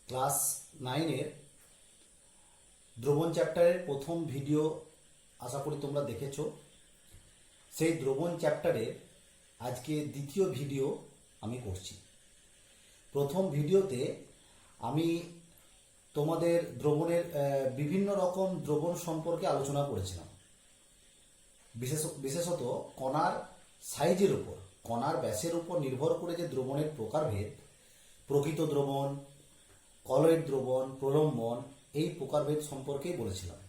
Class 9-এর দ্রবণ চ্যাপ্টারের প্রথম ভিডিও আশা করি তোমরা দেখেছো। সেই দ্রবণ চ্যাপ্টারের আজকে দ্বিতীয় ভিডিও আমি করছি। প্রথম ভিডিওতে আমি তোমাদের দ্রবণের বিভিন্ন রকম দ্রবণ সম্পর্কে আলোচনা করেছিলাম। বিশেষত কণার সাইজের উপর, কণার ব্যাসের উপর নির্ভর করে যে দ্রবণের প্রকারভেদ, প্রকৃত দ্রবণ, কলয়েড দ্রবণ, প্রলম্বন, এই প্রকারভেদ সম্পর্কেই বলেছিলাম।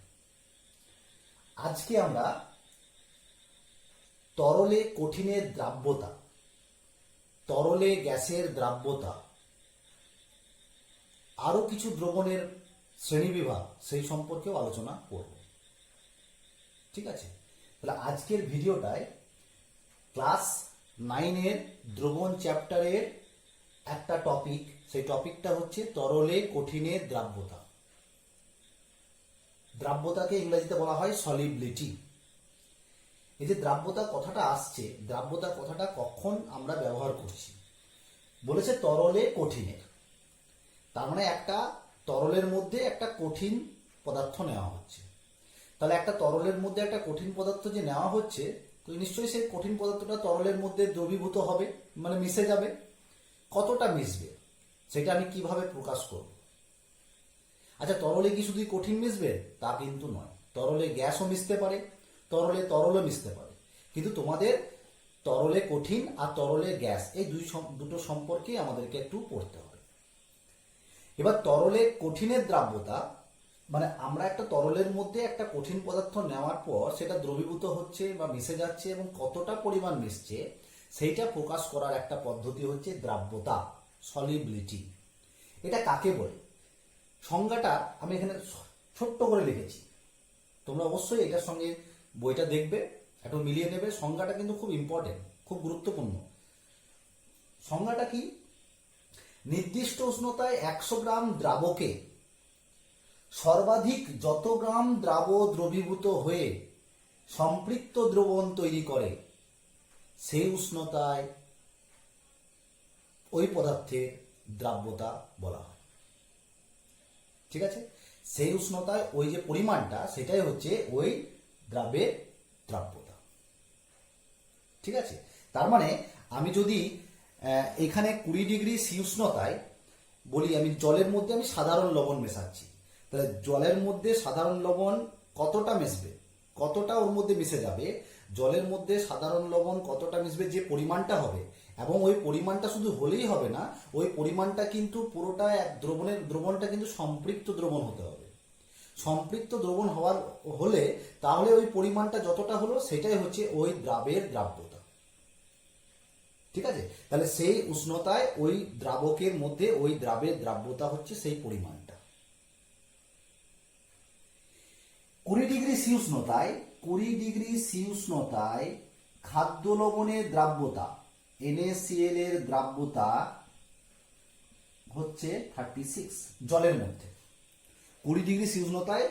আজকে আমরা তরলে কঠিনের দ্রাব্যতা, তরলে গ্যাসের দ্রাব্যতা, আরো কিছু দ্রবণের শ্রেণীবিভাগ সেই সম্পর্কেও আলোচনা করব। ঠিক আছে, তাহলে আজকের ভিডিওটায় ক্লাস 9-এর দ্রবণ চ্যাপ্টারের একটা টপিক, সেই টপিকটা হচ্ছে তরলে কঠিনের দ্রাব্যতা। দ্রাব্যতাকে ইংরেজিতে বলা হয় সলিবিলিটি। এই যে দ্রাব্যতা কথাটা আসছে, দ্রাব্যতা কথাটা কখন আমরা ব্যবহার করছি? বলেছে তরলে কঠিনের, তার মানে একটা তরলের মধ্যে একটা কঠিন পদার্থ নেওয়া হচ্ছে। তাহলে একটা তরলের মধ্যে একটা কঠিন পদার্থ যে নেওয়া হচ্ছে, তো নিশ্চয়ই সেই কঠিন পদার্থটা তরলের মধ্যে দ্রবীভূত হবে, মানে মিশে যাবে। কতটা মিশবে সেটা আমি কিভাবে প্রকাশ করব? আচ্ছা, তরলে কি শুধুই কঠিন মিশবে? তা কিন্তু নয়। তরলে গ্যাসও মিশতে পারে, তরলে তরলও মিশতে পারে। কিন্তু তোমাদের তরলে কঠিন আর তরলে গ্যাস, এই দুটো সম্পর্কে আমাদেরকে একটু পড়তে হবে। এবার তরলে কঠিনের দ্রাব্যতা মানে আমরা একটা তরলের মধ্যে একটা কঠিন পদার্থ নেওয়ার পর সেটা দ্রবীভূত হচ্ছে বা মিশে যাচ্ছে এবং কতটা পরিমাণ মিশছে সেইটা প্রকাশ করার একটা পদ্ধতি হচ্ছে দ্রাব্যতা, সলিবিলিটি। এটা কাকে বলে? সংজ্ঞাটা আমি এখানে ছোট্ট করে লিখেছি, তোমরা অবশ্যই এটার সঙ্গে বইটা দেখবে, একটু মিলিয়ে নেবে। সংজ্ঞাটা কিন্তু খুব ইম্পর্টেন্ট, খুব গুরুত্বপূর্ণ। সংজ্ঞাটা কি? নির্দিষ্ট উষ্ণতায় 100 গ্রাম দ্রাবকে সর্বাধিক যত গ্রাম দ্রবীভূত হয়ে সম্পৃক্ত দ্রবণ তৈরি করে সেই উষ্ণতায় ওই পদার্থের দ্রাব্যতা বলা হয়। ঠিক আছে, সেই উষ্ণতায় ওই যে পরিমাণটা, সেটাই হচ্ছে ওই দ্রাবের দ্রাব্যতা। ঠিক আছে, তার মানে আমি যদি এখানে 20 ডিগ্রি সি উষ্ণতায় বলি আমি জলের মধ্যে আমি সাধারণ লবণ মেশাচ্ছি, তাহলে জলের মধ্যে সাধারণ লবণ কতটা মিশবে, কতটা ওর মধ্যে মিশে যাবে, জলের মধ্যে সাধারণ লবণ কতটা মিশবে, যে পরিমাণটা হবে, এবং ওই পরিমাণটা শুধু হলেই হবে না, ওই পরিমাণটা কিন্তু পুরোটা এক দ্রবণটা কিন্তু সম্পৃক্ত দ্রবণ হতে হবে। সম্পৃক্ত দ্রবণ হওয়ার হলে তাহলে ওই পরিমাণটা যতটা হলো সেটাই হচ্ছে ওই দ্রাবের দ্রাব্যতা। ঠিক আছে, তাহলে সেই উষ্ণতায় ওই দ্রাবকের মধ্যে ওই দ্রাবের দ্রাব্যতা হচ্ছে সেই পরিমাণটা। 20 ডিগ্রি সি উষ্ণতায়, 20 ডিগ্রি সি উষ্ণতায় খাদ্য লবণের দ্রাব্যতা, NaCl এর দ্রাব্যতা হচ্ছে 36 জলের মধ্যে। 20 ডিগ্রি সি উষ্ণতায়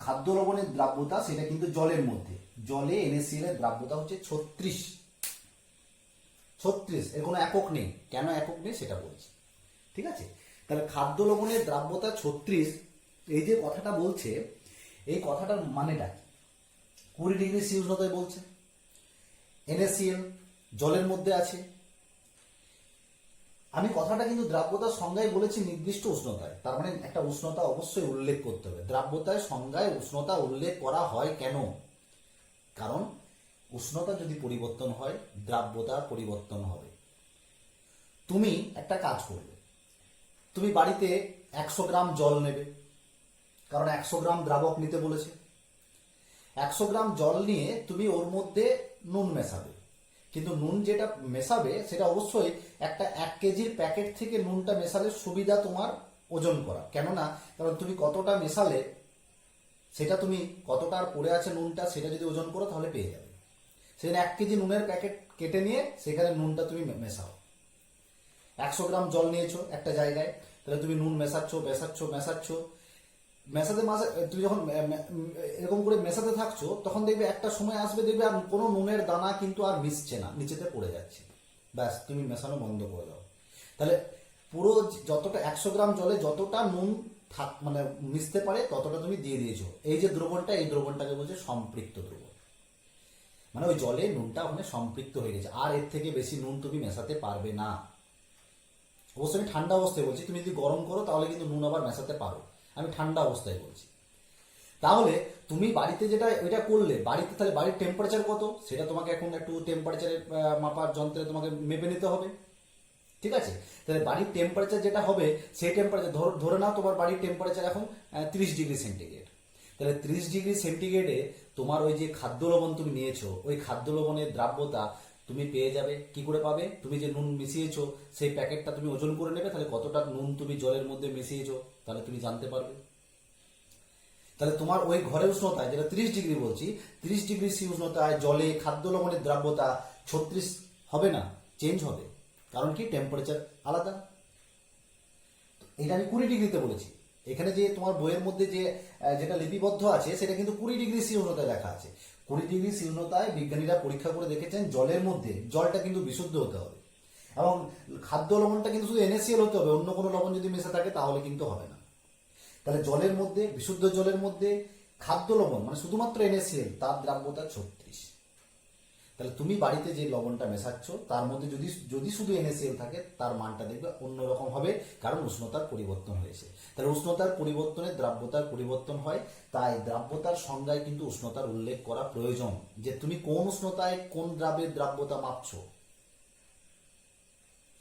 খাদ্য লবণের দ্রাব্যতা, সেটা কিন্তু জলের মধ্যে। জলে NaCl এর দ্রাব্যতা হচ্ছে 36। এর কোনো একক নেই, কেন একক নেই সেটা বলছি। ঠিক আছে, তাহলে খাদ্য লবণের দ্রাব্যতা 36, এই যে কথাটা বলছে, এই কথাটার মানেটা কি? 20 ডিগ্রি সি উষ্ণতায় বলছে, NaCl জলের মধ্যে আছে। আমি কথাটা কিন্তু দ্রাব্যতার সংজ্ঞায় বলেছি নির্দিষ্ট উষ্ণতায়, তার মানে একটা উষ্ণতা অবশ্যই উল্লেখ করতে হবে। দ্রাব্যতায় সংজ্ঞায় উষ্ণতা উল্লেখ করা হয় কেন? কারণ উষ্ণতা যদি পরিবর্তন হয়, দ্রাব্যতা পরিবর্তন হবে। তুমি একটা কাজ করবে, তুমি বাড়িতে 100 গ্রাম জল নেবে, কারণ 100 গ্রাম দ্রাবক নিতে বলেছে। 100 গ্রাম জল নিয়ে তুমি ওর মধ্যে নুন মেশাবে, কিন্তু নুন যেটা মেশাবে সেটা অবশ্যই একটা 1 কেজির প্যাকেট থেকে নুনটা মেশালে সুবিধা তোমার ওজন করা। কেননা কারণ তুমি কতটা মেশালে সেটা তুমি কতটা আর পড়ে আছে নুনটা সেটা যদি ওজন করো তাহলে পেয়ে যাবে। সেখানে 1 কেজি নুনের প্যাকেট কেটে নিয়ে সেখানে নুনটা তুমি মেশাও। 100 গ্রাম জল নিয়েছো একটা জায়গায়, তাহলে তুমি নুন মেশাচ্ছ মেশাতে তুমি যখন এরকম করে মেশাতে থাকছো, তখন দেখবে একটা সময় আসবে, দেখবে আর কোনো নুনের দানা কিন্তু আর মিশছে না, নিচেতে পড়ে যাচ্ছে। ব্যাস, তুমি মেশানো বন্ধ করে দাও। তাহলে পুরো যতটা 100 গ্রাম জলে যতটা নুন মানে মিশতে পারে ততটা তুমি দিয়ে দিয়েছো। এই যে দ্রবণটা, এই দ্রবণটাকে বলছে সম্পৃক্ত দ্রবণ, মানে ওই জলে নুনটা ওখানে সম্পৃক্ত হয়ে গেছে, আর এর থেকে বেশি নুন তুমি মেশাতে পারবে না। অবশ্যই আমি ঠান্ডা অবস্থায় বলছি, তুমি যদি গরম করো তাহলে কিন্তু নুন আবার মেশাতে পারো, আমি ঠান্ডা অবস্থায় বলছি। তাহলে তুমি বাড়িতে যেটা ওইটা করলে, বাড়িতে তাহলে বাড়ির টেম্পারেচার কত সেটা তোমাকে এখন একটু টেম্পারেচারের মাপার যন্ত্রে তোমাকে মেপে নিতে হবে, ঠিক আছে? তাহলে বাড়ির টেম্পারেচার যেটা হবে সেই টেম্পারেচার ধরে নাও তোমার বাড়ির টেম্পারেচার এখন 30°C। তাহলে 30°C তোমার ওই যে খাদ্য লবণ তুমি নিয়েছো, ওই খাদ্য লবণের দ্রাব্যতা তুমি পেয়ে যাবে। কি করে পাবে? তুমি যে নুন মিশিয়েছো সেই প্যাকেটটা তুমি ওজন করে নেবে, তাহলে কতটা নুন তুমি জলের মধ্যে মিশিয়েছো তাহলে তুমি জানতে পারবে। তাহলে তোমার ওই ঘরের উষ্ণতায়, যেটা 30° বলছি, 30°C উষ্ণতায় জলে খাদ্য লবণের দ্রাব্যতা 36 হবে না, চেঞ্জ হবে। কারণ কি? টেম্পারেচার আলাদা। এটা আমি 20°তে বলেছি। এখানে যে তোমার বইয়ের মধ্যে যে যেটা লিপিবদ্ধ আছে সেটা কিন্তু 20°C উষ্ণতায় লেখা আছে। 20°C উষ্ণতায় বিজ্ঞানীরা পরীক্ষা করে দেখেছেন জলের মধ্যে, জলটা কিন্তু বিশুদ্ধ হতে হবে এবং খাদ্য লবণটা কিন্তু শুধু NaCl হতে হবে, অন্য কোনো লবণ যদি মেশে থাকে তাহলে কিন্তু হবে না। তাহলে জলের মধ্যে, বিশুদ্ধ জলের মধ্যে খাদ্য লবণ মানে শুধুমাত্র NaCl, তার দ্রাব্যতা 36। তাহলে তুমি বাড়িতে যে লবণটা মেশাচ্ছ তার মধ্যে যদি শুধু NaCl থাকে তার মানটা দেখবে অন্যরকম হবে, কারণ উষ্ণতার পরিবর্তন হয়েছে। তাহলে উষ্ণতার পরিবর্তনে দ্রাব্যতার পরিবর্তন হয়, তাই দ্রাব্যতার সংজ্ঞায় কিন্তু উষ্ণতার উল্লেখ করা প্রয়োজন, যে তুমি কোন উষ্ণতায় কোন দ্রাবের দ্রাব্যতা মাপছো।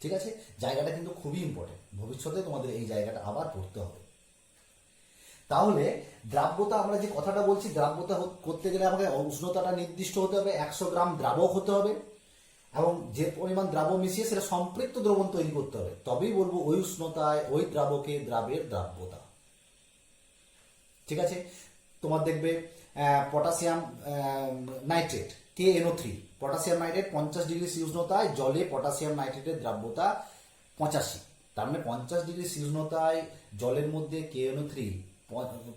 ঠিক আছে? জায়গাটা কিন্তু খুবই ইম্পর্টেন্ট, ভবিষ্যতে তোমাদের এই জায়গাটা আবার পড়তে হবে। তাহলে দ্রাব্যতা, আমরা যে কথাটা বলছি, দ্রাব্যতা করতে গেলে আমাকে উষ্ণতাটা নির্দিষ্ট হতে হবে, 100 গ্রাম দ্রাবক হতে হবে এবং যে পরিমাণ দ্রাবক মিশিয়ে সেটা সম্পৃক্ত দ্রবণ তৈরি করতে হবে, তবেই বলবো ওই উষ্ণতায় ওই দ্রাবকে দ্রাবের দ্রাব্যতা। ঠিক আছে? তোমার দেখবে potassium nitrate KNO3, potassium nitrate 50°C উষ্ণতায় জলে পটাশিয়াম নাইট্রেটের দ্রাব্যতা 85। তার মানে 50°C উষ্ণতায় জলের মধ্যে KNO3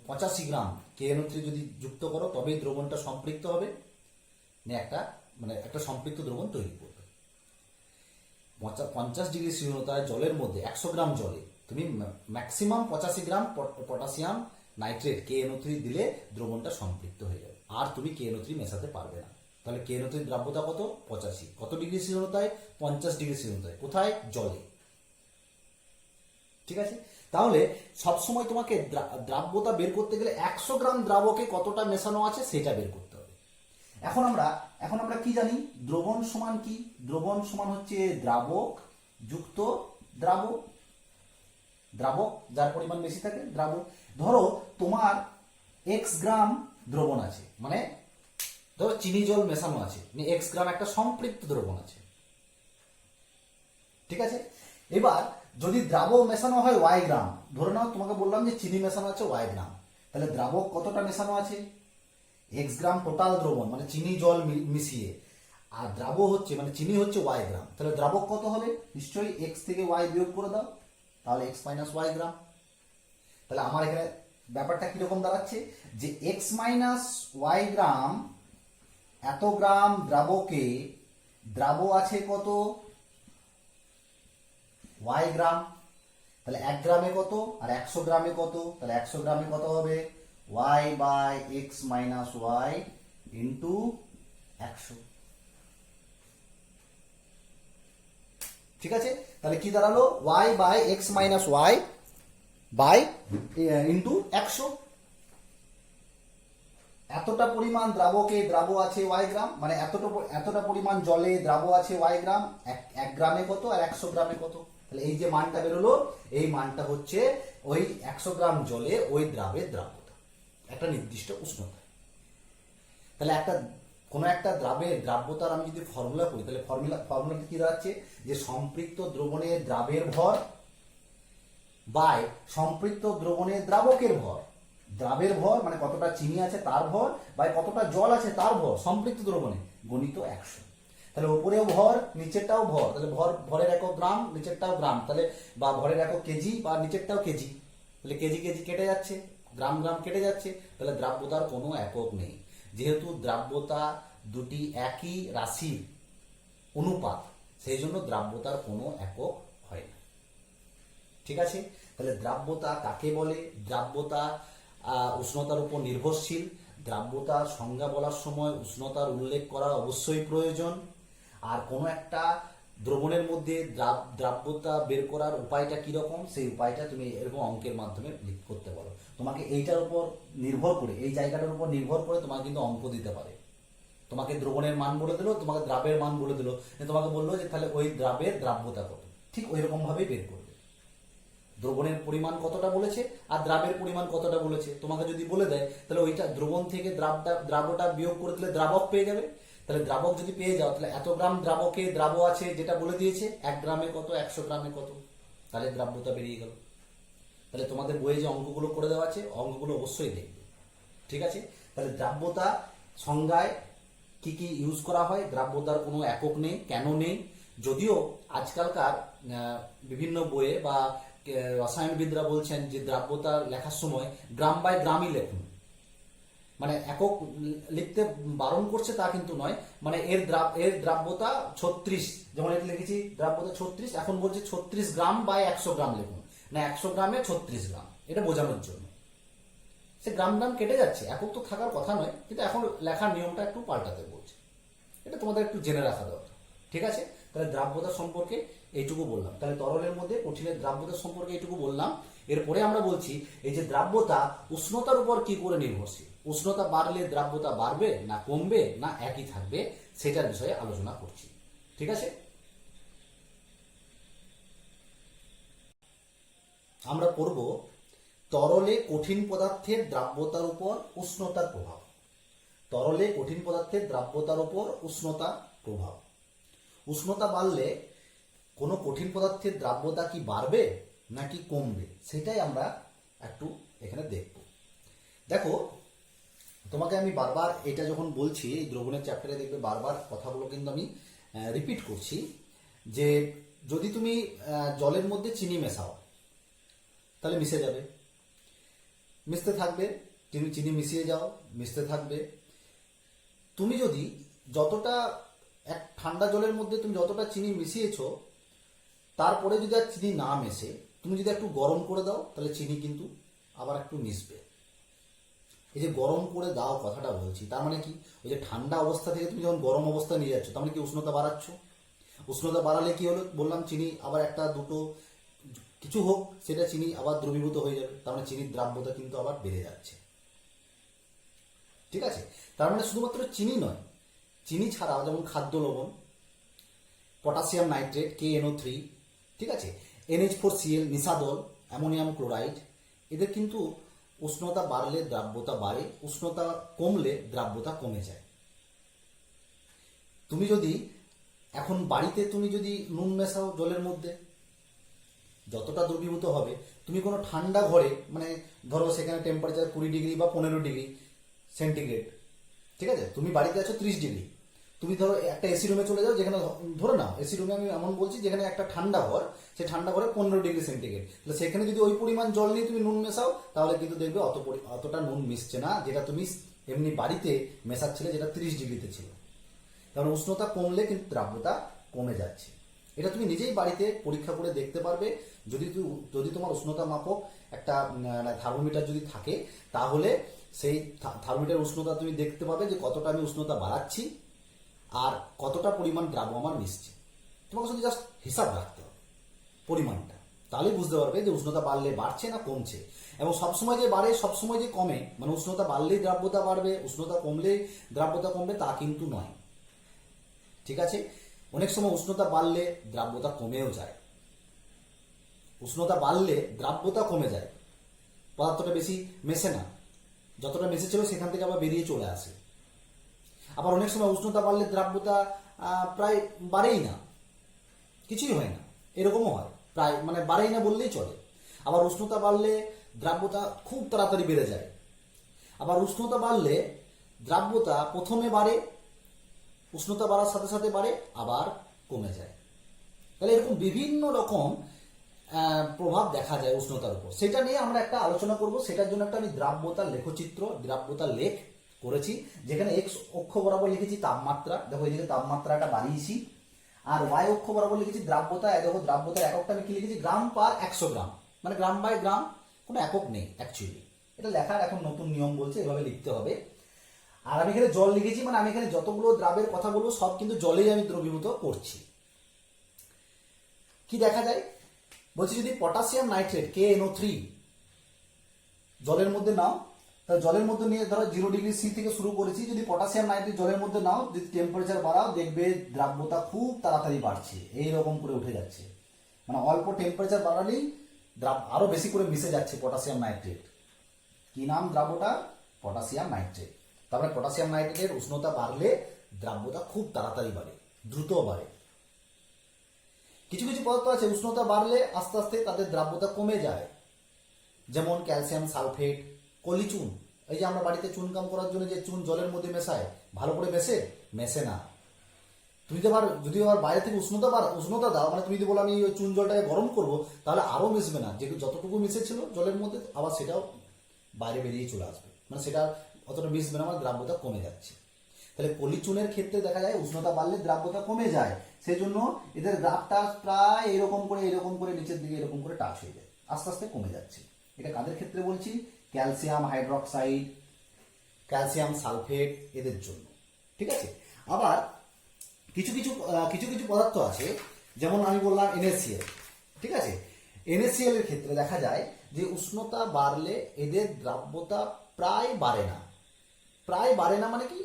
85 গ্রাম KNO3 যদি যুক্ত করো তবেই দ্রবণটা সম্পৃক্ত হবে, একটা সম্পৃক্ত দ্রবণ তৈরি করবে। 50°C উষ্ণতায় জলের মধ্যে 100 গ্রাম জলে তুমি ম্যাক্সিমাম 85 গ্রাম পটাশিয়াম নাইট্রেট KNO3 দিলে দ্রবণটা সম্পৃক্ত হয়ে যাবে, আর তুমি KNO3 মেশাতে পারবে না। তাহলে KNO3 দ্রাব্যতা কত? 85। কত ডিগ্রি উষ্ণতায়? 50°C উষ্ণতায়। কোথায়? জলে। ঠিক আছে? তাহলে সবসময় তোমাকে দ্রাব্যতা বের করতে গেলে 100 গ্রাম দ্রাবকে কতটা মেশানো আছে সেটা বের করতে হবে। এখন আমরা কি জানি? দ্রবণ সমান কি? দ্রবণ সমান হচ্ছে দ্রাবক যুক্ত দ্রাবক, দ্রাবক যার পরিমাণ বেশি থাকে দ্রাবক। ধরো তোমার x গ্রাম দ্রবণ আছে, মানে ধরো চিনি জল মেশানো আছে, মানে x গ্রাম একটা সম্পৃক্ত দ্রবণ আছে। ঠিক আছে? এবার যদি দ্রাবক মেশানো হয় y গ্রাম, ধরে নাও তোমাকে বললাম যে চিনি মেশানো আছে y গ্রাম, তাহলে দ্রাবক কতটা মেশানো আছে? x গ্রাম টোটাল দ্রবণ, মানে চিনি জল মিশিয়ে, আর দ্রাবক হচ্ছে মানে চিনি হচ্ছে y গ্রাম, তাহলে দ্রাবক কত হবে? নিশ্চয়ই x থেকে y বিয়োগ করে দাও, তাহলে x মাইনাস y গ্রাম। তাহলে আমার এখানে ব্যাপারটা কিরকম দাঁড়াচ্ছে যে x মাইনাস y গ্রাম, এত গ্রাম দ্রাবকে দ্রাব আছে কত? y গ্রাম। তাহলে 1 গ্রামে কত আর 100 গ্রামে কত? তাহলে 100 গ্রামে কত হবে? y by x minus y into 100। ঠিক আছে? তাহলে কি দাঁড়ালো? y by x minus y by into 100। এতটা পরিমাণ দ্রাবকে দ্রাব আছে y গ্রাম, মানে এতটা পরিমাণ জলে দ্রাব আছে y গ্রাম, 1 গ্রামে কত আর 100 গ্রামে কত? তাহলে এই যে মানটা বেরোলো, এই মানটা হচ্ছে ওই 100 গ্রাম জলে ওই দ্রাবের দ্রাব্যতা, একটা নির্দিষ্ট উষ্ণতা। তাহলে কোনো একটা দ্রাবের দ্রাব্যতার আমি যদি ফর্মুলা করি, তাহলে ফর্মুলাটা কি দাঁড়াচ্ছে? যে সম্পৃক্ত দ্রবণের দ্রাবের ভর বাই সম্পৃক্ত দ্রবণের দ্রাবকের ভর। দ্রাবের ভর মানে কতটা চিনি আছে তার ভর বাই কতটা জল আছে তার ভর সম্পৃক্ত দ্রবণে, গণিত 100। তাহলে উপরেও ভর নিচেরটাও ভর, তাহলে ভরের একক গ্রাম, নিচেরটাও গ্রাম, তাহলে বা ভরের একক কেজি বা নিচেরটাও কেজি, তাহলে কেজি কেজি কেটে যাচ্ছে, গ্রাম গ্রাম কেটে যাচ্ছে, তাহলে দ্রাব্যতার কোনো একক নেই। যেহেতু দ্রাব্যতা দুটি একই রাশির অনুপাত, সেই জন্য দ্রাব্যতার কোনো একক হয় না। ঠিক আছে, তাহলে দ্রাব্যতা কাকে বলে? দ্রাব্যতা উষ্ণতার উপর নির্ভরশীল। দ্রাব্যতার সংজ্ঞা বলার সময় উষ্ণতার উল্লেখ করা অবশ্যই প্রয়োজন। আর কোনো একটা দ্রবণের মধ্যে দ্রাব্যতা বের করার উপায়টা কীরকম, সেই উপায়টা তুমি এরকম অঙ্কের মাধ্যমে করতে পারো। তোমাকে এইটার উপর নির্ভর করে, এই জায়গাটার উপর নির্ভর করে তোমাকে কিন্তু অঙ্ক দিতে পারে। তোমাকে দ্রবণের মান বলে দিল, তোমাকে দ্রাবের মান বলে দিল, তোমাকে বললো যে তাহলে ওই দ্রাবের দ্রাব্যতা কত, ঠিক ওই রকম ভাবেই বের করবে। দ্রবণের পরিমাণ কতটা বলেছে আর দ্রাবের পরিমাণ কতটা বলেছে, তোমাকে যদি বলে দেয় তাহলে ওইটা দ্রবণ থেকে দ্রাবটা বিয়োগ করে দিলে দ্রাবক পেয়ে যাবে। তাহলে দ্রাবক যদি পেয়ে যাও, তাহলে এত গ্রাম দ্রাবকে দ্রাব আছে যেটা বলে দিয়েছে, 1 গ্রামে কত, 100 গ্রামে কত, তাহলে দ্রাব্যতা বেরিয়ে গেল। তাহলে তোমাদের বইয়ে যে অঙ্কগুলো করে দেওয়া আছে, অঙ্কগুলো অবশ্যই দেখবে। ঠিক আছে, তাহলে দ্রাব্যতা সংজ্ঞায় কি কি ইউজ করা হয়? দ্রাব্যতার কোনো একক নেই। কেন নেই? যদিও আজকালকার বিভিন্ন বইয়ে বা রসায়নবিদরা বলছেন যে দ্রাব্যতা লেখার সময় গ্রাম বাই গ্রামই লেখুন, মানে একক লিখতে বারণ করছে তা কিন্তু নয়। মানে এর দ্রাব্যতা 36, যেমন এটা লিখেছি দ্রাব্যতা 36, এখন বলছে 36 গ্রাম বাই 100 গ্রাম লিখুন, না 100 গ্রামে 36 গ্রাম, এটা বোঝানোর জন্য। সে গ্রাম কেটে যাচ্ছে, একক তো থাকার কথা নয়, কিন্তু এখন লেখার নিয়মটা একটু পাল্টাতে বলছে। এটা তোমাদের একটু জেনে রাখা দরকার। ঠিক আছে, তাহলে দ্রাব্যতা সম্পর্কে এইটুকু বললাম। তাহলে তরলের মধ্যে কঠিনের দ্রাব্যতা সম্পর্কে এইটুকু বললাম। এরপরে আমরা বলছি এই যে দ্রাব্যতা উষ্ণতার উপর কি করে নির্ভরশীল। উষ্ণতা বাড়লে দ্রাব্যতা বাড়বে না কমবে না একই থাকবে, সেটার বিষয়ে আলোচনা করছি। ঠিক আছে, আমরা পড়ব তরলে কঠিন পদার্থের দ্রাব্যতার উপর উষ্ণতার প্রভাব। তরলে কঠিন পদার্থের দ্রাব্যতার উপর উষ্ণতার প্রভাব। উষ্ণতা বাড়লে কোনো কঠিন পদার্থের দ্রাব্যতা কি বাড়বে নাকি কমবে, সেটাই আমরা একটু এখানে দেখব। দেখো, তোমাকে আমি বারবার এটা যখন বলছি, এই দ্রবণের চ্যাপ্টারে দেখবে বারবার কথাগুলো কিন্তু আমি রিপিট করছি, যে যদি তুমি জলের মধ্যে চিনি মেশাও তাহলে মিশে যাবে, মিশতে থাকবে। তুমি চিনি মিশিয়ে যাও, মিশতে থাকবে। তুমি যদি যতটা এক ঠান্ডা জলের মধ্যে তুমি যতটা চিনি মিশিয়েছো, তারপরে যদি আর চিনি না মেশে তুমি যদি একটু গরম করে দাও, তাহলে চিনি কিন্তু আবার একটু মিশবে। এই যে গরম করে দাও কথাটা বলছি, তার মানে কি, ওই যে ঠান্ডা অবস্থা থেকে তুমি যখন গরম অবস্থা নিয়ে যাচ্ছ, তার মানে কি উষ্ণতা বাড়াচ্ছ। উষ্ণতা বাড়ালে কি হলো, বললাম চিনি আবার একটা দুটো কিছু হোক, সেটা চিনি আবার দ্রবীভূত হয়ে যাবে, তার মানে চিনির দ্রাব্যতা কিন্তু আবার বেড়ে যাচ্ছে। ঠিক আছে, তার মানে শুধুমাত্র চিনি নয়, চিনি ছাড়াও যেমন খাদ্য লবণ, পটাশিয়াম নাইট্রেট KNO3, ঠিক আছে, NH4Cl, নিশাদল, অ্যামোনিয়াম ক্লোরাইড, এদের কিন্তু উষ্ণতা বাড়লে দ্রাব্যতা বাড়ে, উষ্ণতা কমলে দ্রাব্যতা কমে যায়। তুমি যদি এখন বাড়িতে তুমি যদি নুন মেশাও জলের মধ্যে, যতটা দ্রবীভূত হবে, তুমি কোনো ঠান্ডা ঘরে, মানে ধরো সেখানে টেম্পারেচার 20 ডিগ্রি বা 15 ডিগ্রি সেন্টিগ্রেড, ঠিক আছে, তুমি বাড়িতে আছো 30 ডিগ্রি, তুমি ধরো একটা এসি রুমে চলে যাও, যেখানে ধরে নাও এসি রুমে, আমি এমন বলছি যেখানে একটা ঠান্ডা ঘর, সেই ঠান্ডা ঘরে 15 ডিগ্রি সেন্টিগ্রেড, তাহলে সেখানে যদি ওই পরিমাণ জল নিয়ে তুমি নুন মেশাও, তাহলে কিন্তু দেখবে অতটা নুন মিশছে না, যেটা তুমি এমনি বাড়িতে মেশাচ্ছিলে, যেটা 30 ডিগ্রিতে ছিল। কারণ উষ্ণতা কমলে কিন্তু দ্রাব্যতা কমে যাচ্ছে। এটা তুমি নিজেই বাড়িতে পরীক্ষা করে দেখতে পারবে। যদি তোমার উষ্ণতা মাপক একটা থার্মোমিটার যদি থাকে, তাহলে সেই থার্মোমিটার উষ্ণতা তুমি দেখতে পাবে যে কতটা আমি উষ্ণতা বাড়াচ্ছি আর কতটা পরিমাণ দ্রাব্য আমার মিশছে। তোমাকে শুধু জাস্ট হিসাব রাখতে হবে পরিমাণটা, তাহলেই বুঝতে পারবে যে উষ্ণতা বাড়লে বাড়ছে না কমছে। এবং সবসময় যে বাড়ে সবসময় যে কমে, মানে উষ্ণতা বাড়লেই দ্রাব্যতা বাড়বে, উষ্ণতা কমলেই দ্রাব্যতা কমবে, তা কিন্তু নয়। ঠিক আছে, অনেক সময় উষ্ণতা বাড়লে দ্রাব্যতা কমেও যায়। উষ্ণতা বাড়লে দ্রাব্যতা কমে যায়, পদার্থটা বেশি মেশে না, যতটা মেশেছিল সেখান থেকে আবার বেরিয়ে চলে আসে। আবার অনেক সময় উষ্ণতা বাড়লে দ্রাব্যতা প্রায় বাড়েই না, কিছুই হয় না, এরকমও হয়, প্রায় মানে বাড়েই না বললেই চলে। আবার উষ্ণতা বাড়লে দ্রাব্যতা খুব তাড়াতাড়ি বেড়ে যায়। আবার উষ্ণতা বাড়লে দ্রাব্যতা প্রথমে বাড়ে, উষ্ণতা বাড়ার সাথে সাথে বাড়ে, আবার কমে যায়। তাহলে এরকম বিভিন্ন রকম প্রভাব দেখা যায় উষ্ণতার উপর। সেটা নিয়ে আমরা একটা আলোচনা করব। সেটার জন্য একটা আমি দ্রাব্যতার লেখচিত্র, দ্রাব্যতার লেখ করেছি, যেখানে এক্স অক্ষ বরাবর লিখেছি তাপমাত্রা। দেখো, এদিকে তাপমাত্রাটা বাড়িয়েছি, আর y অক্ষ বরাবর লিখেছি দ্রাব্যতা। দেখো দ্রাব্যতার এককটা আমি কি লিখেছি, গ্রাম পার 100 গ্রাম, মানে গ্রাম বাই গ্রাম, কোনো একক নেই অ্যাকচুয়ালি, এটা লেখার এখন নতুন নিয়ম বলছে এভাবে লিখতে হবে। আর আমি এখানে জল লিখেছি, মানে আমি এখানে যতগুলো দ্রাবের কথা বলবো সব কিন্তু জলেই আমি দ্রবীভূত করছি। কি দেখা যায় বলছি, যদি পটাশিয়াম নাইট্রেট KNO3 জলের মধ্যে নাও, তাহলে জলের মধ্যে নিয়ে ধরো 0°C থেকে শুরু করেছি, যদি পটাশিয়াম নাইট্রেট জলের মধ্যে নাও, যদি টেম্পারেচার বাড়াও, দেখবে দ্রাব্যতা খুব তাড়াতাড়ি বাড়ছে, এইরকম করে উঠে যাচ্ছে, মানে অল্প টেম্পারেচার বাড়ালেই আরো বেশি করে মিশে যাচ্ছে পটাশিয়াম নাইট্রেট। কি নাম দ্রাব্যটা? Potassium nitrate. তারপরে পটাশিয়াম নাইট্রেটের উষ্ণতা বাড়লে দ্রাব্যতা খুব তাড়াতাড়ি বাড়ে, দ্রুত বাড়ে। কিছু কিছু পদার্থ আছে উষ্ণতা বাড়লে আস্তে আস্তে তাদের দ্রাব্যতা কমে যায়, যেমন ক্যালসিয়াম সালফেট, কলিচুন। এই যে আমরা বাড়িতে চুনকাম করার জন্য যে চুন জলের মধ্যে মেশায়, ভালো করে মেশে না। তুমি যদি আবার বাইরে থেকে উষ্ণতা দাও, মানে তুমি যদি বলো আমি ওই চুন জলটাকে গরম করবো, তাহলে আরো মিশবে না, যে যতটুকু মিশেছিল জলের মধ্যে আবার সেটাও বাইরে বেরিয়ে চলে আসবে, মানে সেটা অতটা মিশবে না, আমার দ্রাব্যতা কমে যাচ্ছে। তাহলে পলিচুনের ক্ষেত্রে দেখা যায় উষ্ণতা বাড়লে দ্রাব্যতা কমে যায়, সেই জন্য এদের গ্রাফটা প্রায় এরকম করে নিচের দিকে এরকম করে টাচ হয়ে যায়, আস্তে আস্তে কমে যাচ্ছে। এটা কাদের ক্ষেত্রে বলছি? ক্যালসিয়াম হাইড্রক্সাইড, ক্যালসিয়াম সালফেট, এদের জন্য। ঠিক আছে। আবার কিছু কিছু পদার্থ আছে, যেমন আমি বললাম NaCl। ঠিক আছে, NaCl এর ক্ষেত্রে দেখা যায় যে উষ্ণতা বাড়লে এদের দ্রাব্যতা প্রায় বাড়ে না, মানে কি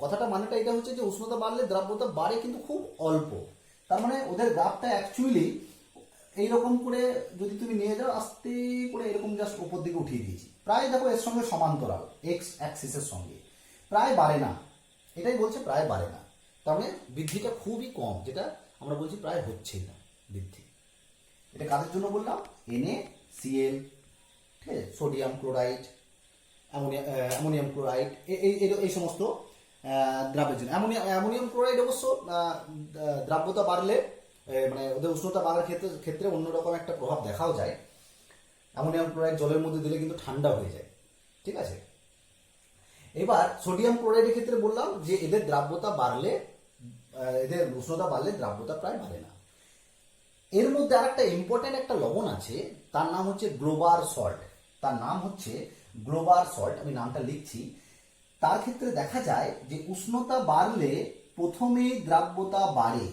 কথাটা, মানেটা এটা হচ্ছে যে উষ্ণতা বাড়লে দ্রাব্যতা বাড়ে কিন্তু খুব অল্প। তার মানে ওদের গ্রাফটা অ্যাকচুয়ালি এইরকম করে যদি তুমি নিয়ে যাও, আস্তে করে এরকম জাস্ট উপর দিকে উঠিয়ে দিয়েছি, প্রায় দেখো এর সঙ্গে সমান্তরাল, এক্স অ্যাক্সিসের সঙ্গে, প্রায় বাড়ে না, এটাই বলছে প্রায় বাড়ে না। তার মানে বৃদ্ধিটা খুবই কম, যেটা আমরা বলছি প্রায় হচ্ছেই না বৃদ্ধি। এটা কাদের জন্য বললাম? NaCl, ঠিক আছে, সোডিয়াম ক্লোরাইড, অ্যামোনিয়াম ক্লোরাইড, এই সমস্ত দ্রাব্যের জন্য। অ্যামোনিয়াম ক্লোরাইড অবশ্য দ্রাব্যতা বাড়লে, মানে ওদের উষ্ণতা বাড়ার ক্ষেত্রে অন্যরকম একটা প্রভাব দেখাও যায়। অ্যামোনিয়াম ক্লোরাইড জলের মধ্যে দিলে কিন্তু ঠান্ডা হয়ে যায়। ঠিক আছে। এবার সোডিয়াম ক্লোরাইডের ক্ষেত্রে বললাম যে এদের দ্রাব্যতা বাড়লে, এদের উষ্ণতা বাড়লে দ্রাব্যতা প্রায় বাড়ে না। এর মধ্যে আর একটা ইম্পর্টেন্ট একটা লবণ আছে, তার নাম হচ্ছে গ্লোবার সল্ট। আমি নামটা লিখছি। তার ক্ষেত্রে দেখা যায় যে উষ্ণতা বাড়লে প্রথমে দ্রাব্যতা বাড়ে,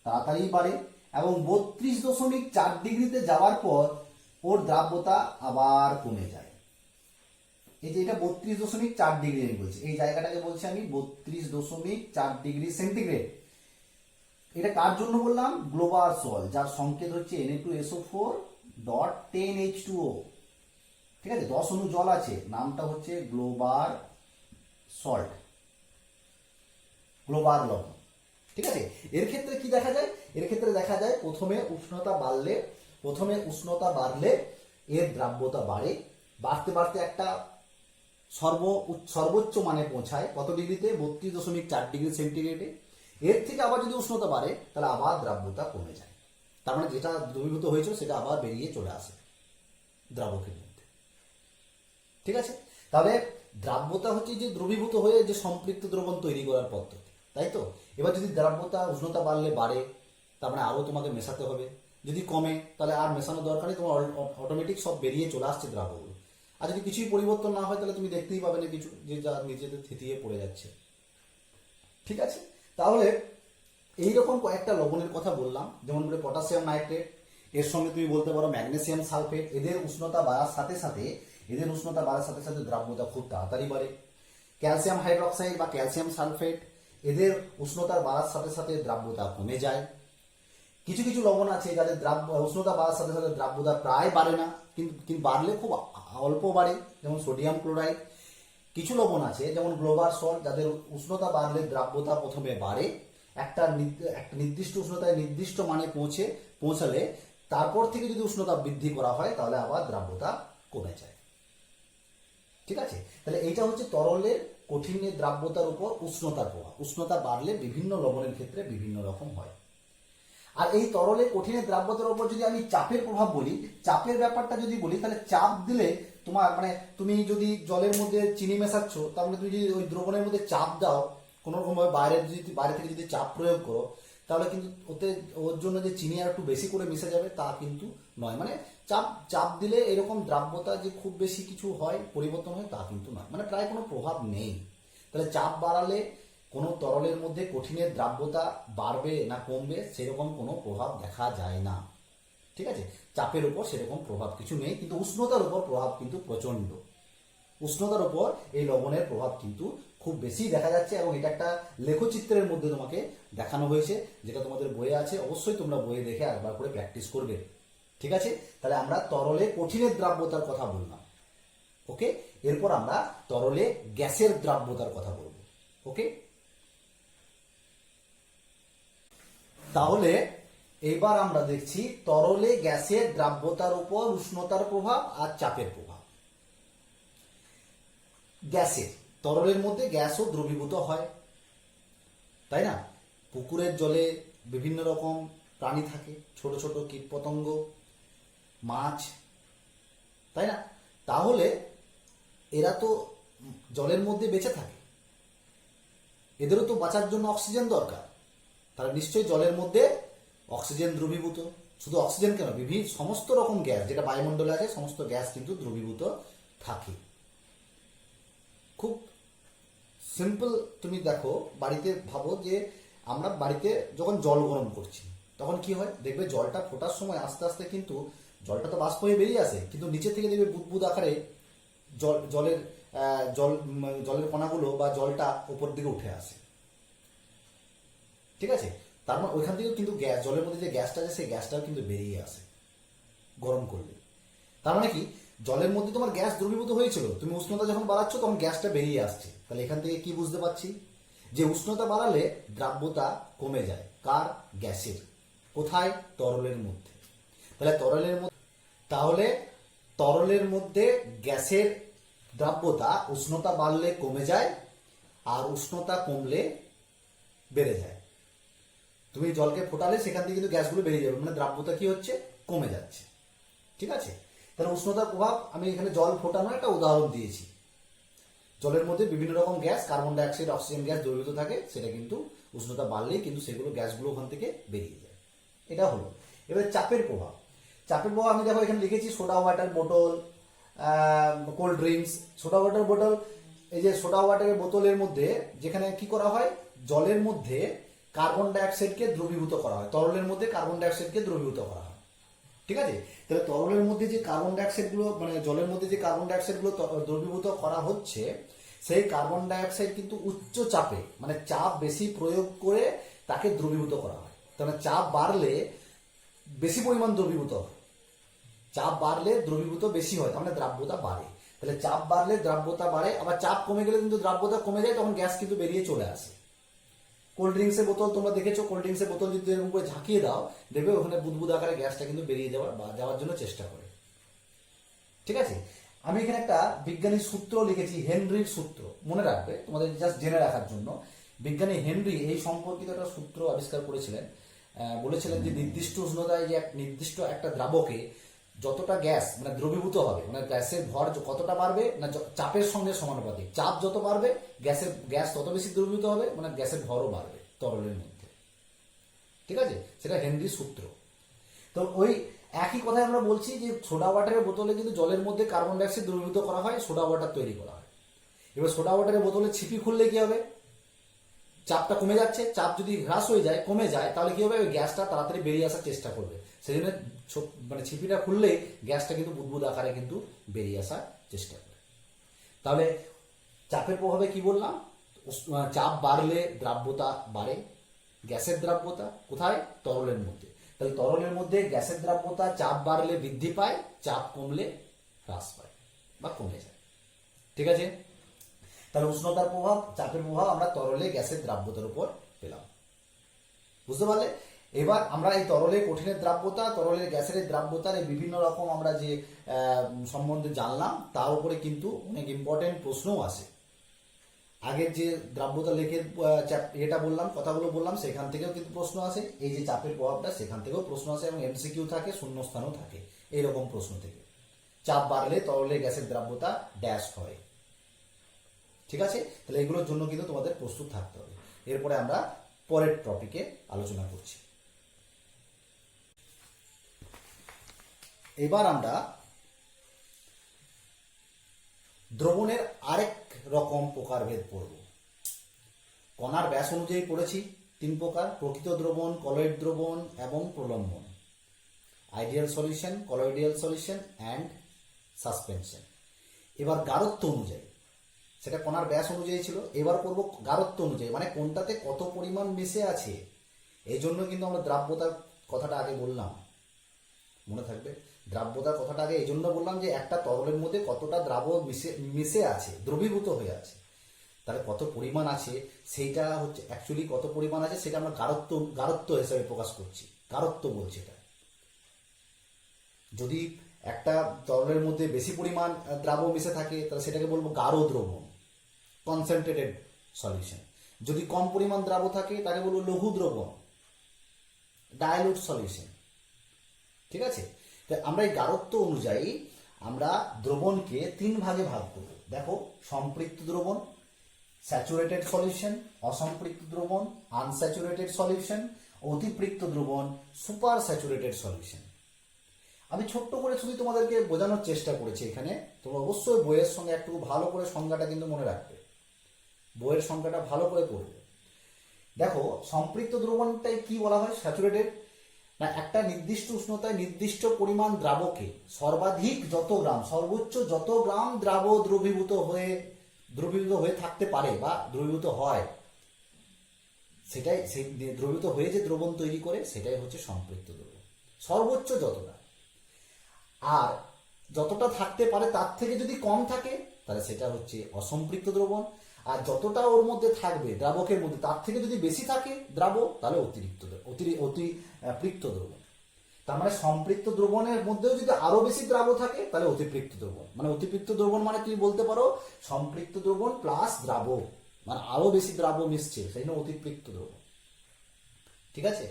তাড়াতাড়ি বাড়ে, এবং 32.4°তে যাওয়ার পর ওর দ্রাব্যতা আবার কমে যায়। এই যে এটা 32.4° আমি বলছি, এই জায়গাটাকে বলছি আমি 32.4°C। এটা কার জন্য বললাম? গ্লোবার সল্ট, যার সংকেত হচ্ছে Na2SO4.10H2O। ঠিক আছে, 10 অণু জল আছে, নামটা হচ্ছে গ্লোবার সল্ট, গ্লোবার লবণ। ঠিক আছে। এর ক্ষেত্রে কি দেখা যায়? এর ক্ষেত্রে দেখা যায় প্রথমে উষ্ণতা বাড়লে এর দ্রাব্যতা বাড়ে, বাড়তে বাড়তে একটা সর্বোচ্চ মানে পৌঁছায় কত ডিগ্রিতে? 32.4°C। এর থেকে আবার যদি উষ্ণতা বাড়ে তাহলে আবার দ্রাব্যতা কমে যায়। তার মানে যেটা দ্রবীভূত হয়েছিল সেটা আবার বেরিয়ে চলে আসে দ্রাবকের মধ্যে। ঠিক আছে। তাহলে দ্রাব্যতা হচ্ছে যে দ্রবীভূত হয়ে যে সম্পৃক্ত দ্রবণ তৈরি করার পদ্ধতি, তাই তো? এবার যদি দ্রাব্যতা উষ্ণতা বাড়লে বাড়ে, তার মানে আরো তোমাকে মেশাতে হবে, যদি কমে তাহলে আর মেশানোর দরকার নেই, তোমার অটোমেটিক সব বেরিয়ে চলে আসছে দ্রাবকগুলো। আর যদি কিছুই পরিবর্তন না হয় তাহলে তুমি দেখতেই পাবে না কিছু, যে যা নিজেদের থিতিয়ে পড়ে যাচ্ছে। ঠিক আছে। তাহলে এইরকম কয়েকটা লবণের কথা বললাম, যেমন পটাশিয়াম নাইট্রেট, এর সঙ্গে তুমি বলতে পারো ম্যাগনেসিয়াম সালফেট। এদের উষ্ণতা বাড়ার সাথে সাথে দ্রাব্যতা খুব তাড়াতাড়ি বাড়ে। ক্যালসিয়াম হাইড্রক্সাইড বা ক্যালসিয়াম সালফেট, এদের উষ্ণতা বাড়ার সাথে সাথে দ্রাব্যতা কমে যায়। কিছু কিছু লবণ আছে যাদের উষ্ণতা বাড়ার সাথে সাথে দ্রাব্যতা প্রায় বাড়ে না, কিন্তু বাড়লে খুব অল্প বাড়ে, যেমন সোডিয়াম ক্লোরাইড। কিছু লবণ আছে যেমন গ্লোবার সল্ট, যাদের উষ্ণতা বাড়লে দ্রাব্যতা প্রথমে বাড়ে, একটা নির্দিষ্ট উষ্ণতায় নির্দিষ্ট মানে পৌঁছালে তারপর থেকে যদি উষ্ণতা বৃদ্ধি করা হয় তাহলে আবার দ্রাব্যতা কমে যায়। ঠিক আছে। তাহলে এইটা হচ্ছে তরলের কঠিনের দ্রাব্যতার উপর উষ্ণতার প্রভাব। উষ্ণতা বাড়লে বিভিন্ন লবণের ক্ষেত্রে বিভিন্ন রকম হয়। আর এই তরলের কঠিনের দ্রাব্যতার উপর যদি আমি চাপের প্রভাব বলি, চাপের ব্যাপারটা যদি বলি, তাহলে চাপ দিলে তোমার মানে তুমি যদি জলের মধ্যে চিনি মেশাচ্ছ, তাহলে তুমি যদি ওই দ্রবণের মধ্যে চাপ দাও, কোনো রকম ভাবে বাইরে থেকে যদি চাপ প্রয়োগ করো, তাহলে কিন্তু ওতে ওর জন্য যে চিনি আর একটু বেশি করে মিশে যাবে তা কিন্তু নয়। মানে চাপ চাপ দিলে এরকম দ্রাব্যতা যে খুব বেশি কিছু হয়, পরিবর্তন হয়, তা কিন্তু নয়, মানে প্রায় কোনো প্রভাব নেই। তাহলে চাপ বাড়ালে কোনো তরলের মধ্যে কঠিনের দ্রাব্যতা বাড়বে না কমবে সেরকম কোনো প্রভাব দেখা যায় না। ঠিক আছে, চাপের উপর সেরকম প্রভাব কিছু নেই, কিন্তু উষ্ণতার উপর প্রভাব কিন্তু প্রচণ্ড। উষ্ণতার উপর এই লবণের প্রভাব কিন্তু খুব বেশি দেখা যাচ্ছে, এবং এটা একটা লেখচিত্রের মধ্যে তোমাকে দেখানো হয়েছে, যেটা তোমাদের বইয়ে আছে। অবশ্যই তোমরা বইয়ে দেখে একবার করে প্র্যাকটিস করবে। ঠিক আছে, তাহলে আমরা তরলে কঠিনের দ্রাব্যতার কথা বললাম। ওকে, এরপর আমরা তরলে গ্যাসের দ্রাব্যতার কথা বলবো। ওকে, তাহলে এবার আমরা দেখছি তরলে গ্যাসের দ্রাব্যতার উপর উষ্ণতার প্রভাব আর চাপের প্রভাব। গ্যাসের, তরলের মধ্যে গ্যাসও দ্রবীভূত হয়, তাই না? পুকুরের জলে বিভিন্ন রকম প্রাণী থাকে, ছোট ছোট কীটপতঙ্গ, মাছ, তাই না? তাহলে এরা তো জলের মধ্যে বেঁচে থাকে, এদেরও তো বাঁচার জন্য অক্সিজেন দরকার। তাহলে নিশ্চয়ই জলের মধ্যে অক্সিজেন দ্রবীভূত। শুধু অক্সিজেন কেন, বিভিন্ন সমস্ত রকম গ্যাস যেটা বায়ুমণ্ডলে আছে সমস্ত গ্যাস কিন্তু দ্রবীভূত থাকে। খুব সিম্পল, তুমি দেখো বাড়িতে ভাবো যে আমরা বাড়িতে যখন জল গরম করছি তখন কি হয়, দেখবে জলটা ফোটার সময় আস্তে আস্তে কিন্তু জলটা তো বাষ্প হয়ে বেরিয়ে আসে, কিন্তু নিচে থেকে দেখবে বুদবুদ আকারে জলের কণাগুলো বা জলটা উপর দিকে উঠে আসে। ঠিক আছে, তার মানে ওইখান থেকে কিন্তু গ্যাস, জলের মধ্যে যে গ্যাসটা আছে সেই গ্যাসটাও কিন্তু বেরিয়ে আসে গরম করলে। তার মানে কি, জলের মধ্যে তোমার গ্যাস দ্রবীভূত হয়েছিল, তুমি উষ্ণতা যখন বাড়াচ্ছ তখন গ্যাসটা বেরিয়ে আসছে। তাহলে এখান থেকে কি বুঝতে পারছি, যে উষ্ণতা বাড়ালে দ্রাব্যতা কমে যায়। কার? গ্যাসের। কোথায়? তরলের মধ্যে। তাহলে তরলের মধ্যে গ্যাসের দ্রাব্যতা উষ্ণতা বাড়লে কমে যায়, আর উষ্ণতা কমলে বেড়ে যায়। তুমি জলকে ফোটালে সেখান থেকে কিন্তু গ্যাসগুলো বেরিয়ে যাবে, মানে দ্রাব্যতা কি হচ্ছে, কমে যাচ্ছে। ঠিক আছে, তাহলে উষ্ণতার প্রভাব, আমি এখানে জল ফোটানোর একটা উদাহরণ দিয়েছি। জলের মধ্যে বিভিন্ন রকম gas, carbon dioxide, oxygen gas দ্রবীভূত থাকে, সেটা কিন্তু উষ্ণতা বাড়লেই কিন্তু সেগুলো গ্যাসগুলো ওখান থেকে বেরিয়ে যায়। এটা হলো। এবারে চাপের প্রভাব। চাপের প্রভাব আমি দেখো এখানে লিখেছি সোডা ওয়াটার বোতল, কোল্ড ড্রিঙ্কস। সোডা ওয়াটার বোতল, এই যে সোডা ওয়াটারের বোতলের মধ্যে যেখানে কি করা হয়, জলের মধ্যে কার্বন ডাইঅক্সাইডকে দ্রবীভূত করা হয়, তরলের মধ্যে কার্বন ডাইঅক্সাইডকে দ্রবীভূত করা হয়। ঠিক আছে, তাহলে তরলের মধ্যে যে কার্বন ডাইঅক্সাইড গুলো, মানে জলের মধ্যে যে কার্বন ডাইঅক্সাইড গুলো দ্রবীভূত করা হচ্ছে, সেই কার্বন ডাইঅক্সাইড কিন্তু উচ্চ চাপে, মানে চাপ বেশি প্রয়োগ করে তাকে দ্রবীভূত করা হয়। তাহলে চাপ বাড়লে বেশি পরিমাণ দ্রবীভূত হয়, চাপ বাড়লে দ্রবীভূত বেশি হয়, তাহলে দ্রাব্যতা বাড়ে। তাহলে চাপ বাড়লে দ্রাব্যতা বাড়ে, আবার চাপ কমে গেলে কিন্তু দ্রাব্যতা কমে যায়, তখন গ্যাস কিন্তু বেরিয়ে চলে আসে। কোল্ড ড্রিঙ্কসের বোতল তোমরা দেখেছো, কোল্ড ড্রিঙ্কসের বোতল যদি এরকম করে ঝাঁকিয়ে দাও, দেখবে ওখানে বুদবুদ আকারে গ্যাসটা কিন্তু বেরিয়ে যাওয়ার জন্য চেষ্টা করে। ঠিক আছে, আমি এখানে একটা বিজ্ঞানী সূত্র লিখেছি, হেনরির সূত্র, মনে রাখবে তোমাদের জাস্ট জেনে রাখার জন্য। বিজ্ঞানী হেনরি এই সম্পর্কিত একটা সূত্র আবিষ্কার করেছিলেন। বলেছিলেন যে নির্দিষ্ট উষ্ণতায় যে নির্দিষ্ট একটা দ্রাবকে যতটা গ্যাস মানে দ্রবীভূত হবে, মানে গ্যাসের ভর কতটা বাড়বে না চাপের সঙ্গে সমানুপাতিক। চাপ যত বাড়বে গ্যাস তত বেশি দ্রবীভূত হবে, মানে গ্যাসের ভরও বাড়বে তরলের মধ্যে। ঠিক আছে, সেটা হেনরির সূত্র। তো ওই একই কথাই আমরা বলছি যে সোডা ওয়াটারের বোতলে কিন্তু জলের মধ্যে কার্বন ডাইঅক্সাইড দ্রবীভূত করা হয়, সোডা ওয়াটার তৈরি করা হয়। এবার সোডা ওয়াটারের বোতলে ছিপি খুললে কি হবে, চাপটা কমে যাচ্ছে, চাপ যদি হ্রাস হয়ে যায়, কমে যায়, তাহলে কি হবে, ওই গ্যাসটা তাড়াতাড়ি বেরিয়ে আসার চেষ্টা করবে। সেই জন্য মানে ছিপিটা খুললে গ্যাসটা কিন্তু বুদবুদ আকারে কিন্তু বেরিয়ে আসার চেষ্টা করে। তাহলে চাপের প্রভাবে কি বললাম, চাপ বাড়লে দ্রাব্যতা বাড়ে, গ্যাসের দ্রাব্যতা কোথায়, তরলের মধ্যে। তাহলে তরলের মধ্যে গ্যাসের দ্রাব্যতা চাপ বাড়লে বৃদ্ধি পায়, চাপ কমলে হ্রাস পায় বা কমে যায়। ঠিক আছে, তাহলে উষ্ণতার প্রভাব, চাপের প্রভাব আমরা তরলে গ্যাসের দ্রাব্যতার উপর পেলাম। বুঝতে পারলে? এবার আমরা এই তরলে কঠিনের দ্রাব্যতা, তরলের গ্যাসের দ্রাব্যতার এই বিভিন্ন রকম আমরা যে সম্বন্ধে জানলাম, তার উপরে কিন্তু অনেক ইম্পর্টেন্ট প্রশ্নও আসে। আগের যে দ্রাব্যতা লেখের এটা বললাম, কথাগুলো বললাম, সেখান থেকেও কিন্তু প্রশ্ন আসে। এই যে চাপের প্রভাবটা, সেখান থেকেও প্রশ্ন আসে, এবং এমসিকিউ থাকে, শূন্যস্থানও থাকে এইরকম প্রশ্ন থেকে। চাপ বাড়লে তরলে গ্যাসের দ্রাব্যতা ড্যাশ হয়। ঠিক আছে, তাহলে এগুলোর জন্য কিন্তু তোমাদের প্রস্তুত থাকতে হবে। এরপরে আমরা পরের টপিকে আলোচনা করছি। এবার আমরা দ্রবণের আরেক রকম প্রকারভেদ পড়ব। কণার ব্যাস অনুযায়ী পড়েছি 3 প্রকার: প্রকৃত দ্রবণ, কলয়েড দ্রবণ এবং প্রলম্বন, ideal solution, colloidal solution and suspension. এবার গাঢ়ত্ব অনুযায়ী, সেটা কণার ব্যাস অনুযায়ী ছিল, এবার করব গাঢ়ত্ব অনুযায়ী, মানে কোনটাতে কত পরিমাণ মিশে আছে। এই জন্য কিন্তু আমরা দ্রাব্যতার কথাটা আগে বললাম, মনে থাকবে। দ্রাব্যতার কথাটা আগে এই জন্য বললাম যে একটা তরলের মধ্যে কতটা দ্রাব্য মিশে আছে, দ্রবীভূত হয়ে আছে, তাহলে কত পরিমাণ আছে সেইটা হচ্ছে অ্যাকচুয়ালি কত পরিমাণ আছে সেটা আমরা গাঢ়ত্ব হিসাবে প্রকাশ করছি। গাঢ়ত্ব বলছি এটা। যদি একটা তরলের মধ্যে বেশি পরিমাণ দ্রাব্য মিশে থাকে তাহলে সেটাকে বলবো গাঢ় দ্রবণ, কনসেন্ট্রেটেড সলিউশন। যদি কম পরিমাণ দ্রাব্য থাকে তাকে বলবো লঘু দ্রবণ, ডাইলুট সলিউশন। ঠিক আছে, তো আমরা এই গাঢ়ত্ব অনুযায়ী আমরা দ্রবণকে 3 ভাগে ভাগ করব। দেখো, সম্পৃক্ত দ্রবণ, স্যাচুরেটেড সলিউশন, অসম্পৃক্ত দ্রবণ, আনস্যাচুরেটেড সলিউশন, অতিপৃক্ত দ্রবণ, সুপার স্যাচুরেটেড সলিউশন। আমি ছোট্ট করে শুধু তোমাদেরকে বোঝানোর চেষ্টা করেছি এখানে। তোমরা অবশ্যই বইয়ের সঙ্গে একটু ভালো করে সংজ্ঞাটা কিন্তু মনে রাখবে, বইয়ের সংজ্ঞাটা ভালো করে পড়বে। দেখো, সম্পৃক্ত দ্রবণটাই কি বলা হয়? স্যাচুরেটেড না, একটা নির্দিষ্ট উষ্ণতায় নির্দিষ্ট পরিমাণ দ্রাবকে সর্বাধিক যত গ্রাম, সর্বোচ্চ যত গ্রাম দ্রবীভূত হয়ে থাকতে পারে বা দ্রবীভূত হয়, সেটাই সেই দ্রবীভূত হয়ে যে দ্রবণ তৈরি করে সেটাই হচ্ছে সম্পৃক্ত দ্রবণ। সর্বোচ্চ যতটা, আর যতটা থাকতে পারে তার থেকে যদি কম থাকে তাহলে সেটা হচ্ছে অসম্পৃক্ত দ্রবণ, আর যতটা ওর মধ্যে থাকবে দ্রাবকের মধ্যে তার থেকে যদি বেশি থাকে দ্রাব্য তাহলে অতিপৃক্ত দ্রবণ। তার মানে সম্পৃক্ত দ্রবণের মধ্যেও যদি আরো বেশি দ্রাব্য থাকে তাহলে অতিপৃক্ত দ্রবণ। মানে অতিপৃক্ত দ্রবণ মানে তুমি বলতে পারো সম্পৃক্ত দ্রবণ প্লাস দ্রাব্য, মানে আরো বেশি দ্রাব্য মিশছে, সেই জন্য অতিপৃক্ত দ্রবণ। ঠিক আছে,